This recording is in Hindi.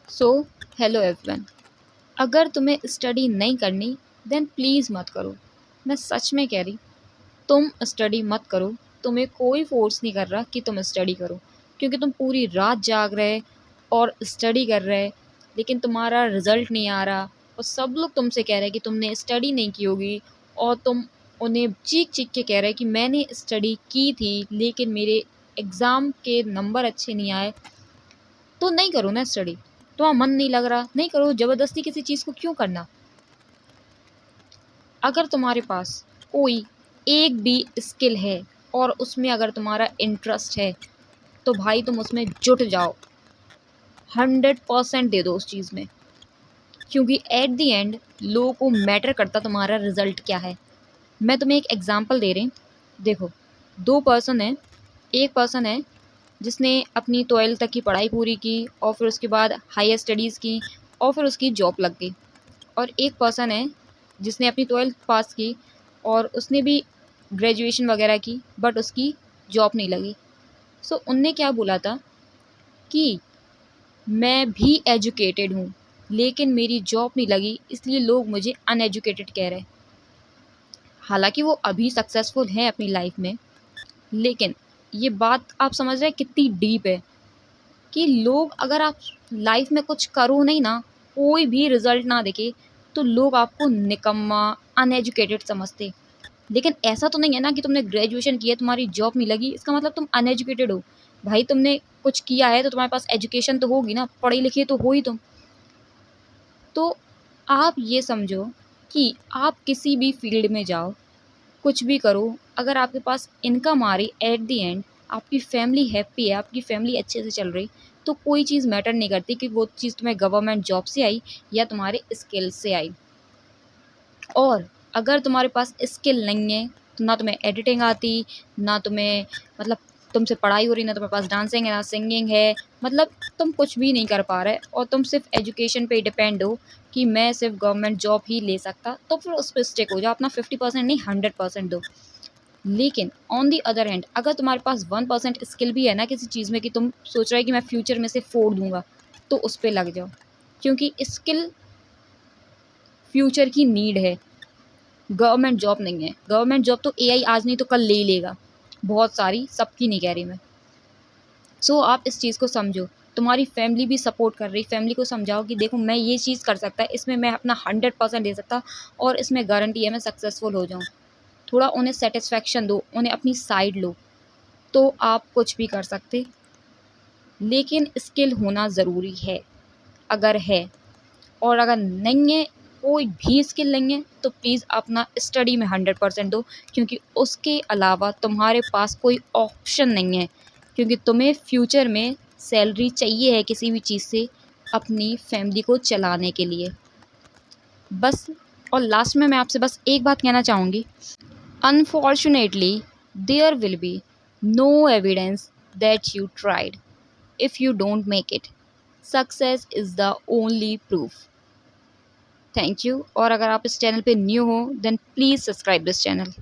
So hello everyone. अगर तुम्हें स्टडी नहीं करनी देन प्लीज़ मत करो। मैं सच में कह रही, तुम स्टडी मत करो। तुम्हें कोई फोर्स नहीं कर रहा कि तुम स्टडी करो, क्योंकि तुम पूरी रात जाग रहे और स्टडी कर रहे, लेकिन तुम्हारा रिजल्ट नहीं आ रहा और सब लोग तुमसे कह रहे हैं कि तुमने स्टडी नहीं की होगी, और तुम उन्हें चीख चीख के कह रहे कि मैंने स्टडी की थी लेकिन मेरे एग्ज़ाम के नंबर अच्छे नहीं आए। तो नहीं करो ना स्टडी। तुम्हारा मन नहीं लग रहा, नहीं करो। ज़बरदस्ती किसी चीज़ को क्यों करना। अगर तुम्हारे पास कोई एक भी स्किल है और उसमें अगर तुम्हारा इंटरेस्ट है तो भाई तुम उसमें जुट जाओ, 100% दे दो उस चीज़ में, क्योंकि एट द एंड लोगों को मैटर करता तुम्हारा रिजल्ट क्या है। मैं तुम्हें एक एग्जांपल दे रही, देखो, दो पर्सन है। एक पर्सन है जिसने अपनी 12th तक की पढ़ाई पूरी की और फिर उसके बाद हायर स्टडीज़ की और फिर उसकी जॉब लग गई। और एक पर्सन है जिसने अपनी 12th पास की और उसने भी ग्रेजुएशन वगैरह की बट उसकी जॉब नहीं लगी। सो उनने क्या बोला था कि मैं भी एजुकेटेड हूँ लेकिन मेरी जॉब नहीं लगी, इसलिए लोग मुझे अनएजुकेटेड कह रहे हैं। हालांकि वो अभी सक्सेसफुल हैं अपनी लाइफ में, लेकिन ये बात आप समझ रहे हैं कितनी डीप है कि लोग, अगर आप लाइफ में कुछ करो नहीं ना, कोई भी रिजल्ट ना दिखे, तो लोग आपको निकम्मा, अनएजुकेटेड समझते। लेकिन ऐसा तो नहीं है ना कि तुमने ग्रेजुएशन किया, तुम्हारी जॉब नहीं लगी, इसका मतलब तुम अनएजुकेटेड हो। भाई तुमने कुछ किया है तो तुम्हारे पास एजुकेशन तो होगी ना, पढ़े लिखे तो हो ही तुम। तो आप ये समझो कि आप किसी भी फील्ड में जाओ, कुछ भी करो, अगर आपके पास इनकम आ रही, एट द एंड आपकी फैमिली हैप्पी है, आपकी फैमिली अच्छे से चल रही, तो कोई चीज़ मैटर नहीं करती कि वो चीज़ तुम्हें गवर्नमेंट जॉब से आई या तुम्हारे स्किल से आई। और अगर तुम्हारे पास स्किल नहीं है तो ना तुम्हें एडिटिंग आती, ना तुम्हें, मतलब तुमसे पढ़ाई हो रही, ना तुम्हारे पास डांसिंग है, ना सिंगिंग है, मतलब तुम कुछ भी नहीं कर पा रहे और तुम सिर्फ एजुकेशन पे डिपेंड हो कि मैं सिर्फ गवर्नमेंट जॉब ही ले सकता, तो फिर उस पर स्टिक हो जाओ। अपना 50% नहीं 100% दो। लेकिन ऑन दी अदर हैंड अगर तुम्हारे पास 1% स्किल भी है ना किसी चीज़ में, कि तुम सोच रहे हो कि मैं फ्यूचर में से फोड़ दूंगा, तो उस पर लग जाओ, क्योंकि स्किल फ्यूचर की नीड है, गवर्नमेंट जॉब नहीं है। गवर्नमेंट जॉब तो एआई आज नहीं तो कल ले ही लेगा, बहुत सारी, सबकी नहीं कह रही मैं। सो आप इस चीज़ को समझो। तुम्हारी फैमिली भी सपोर्ट कर रही, फैमिली को समझाओ कि देखो मैं ये चीज़ कर सकता है, इसमें मैं अपना 100% दे सकता और इसमें गारंटी है मैं सक्सेसफुल हो जाऊँ। थोड़ा उन्हें सेटिस्फेक्शन दो, उन्हें अपनी साइड लो, तो आप कुछ भी कर सकते। लेकिन स्किल होना ज़रूरी है, अगर है। और अगर नहीं है, कोई भी स्किल नहीं है, तो प्लीज़ अपना स्टडी में 100% दो, क्योंकि उसके अलावा तुम्हारे पास कोई ऑप्शन नहीं है, क्योंकि तुम्हें फ्यूचर में सैलरी चाहिए है किसी भी चीज़ से अपनी फैमिली को चलाने के लिए। बस। और लास्ट में मैं आपसे बस एक बात कहना चाहूँगी, unfortunately there will be no evidence that you tried if you don't make it. Success is the only proof. Thank you. और अगर आप इस चैनल पे न्यू हो then please subscribe this channel.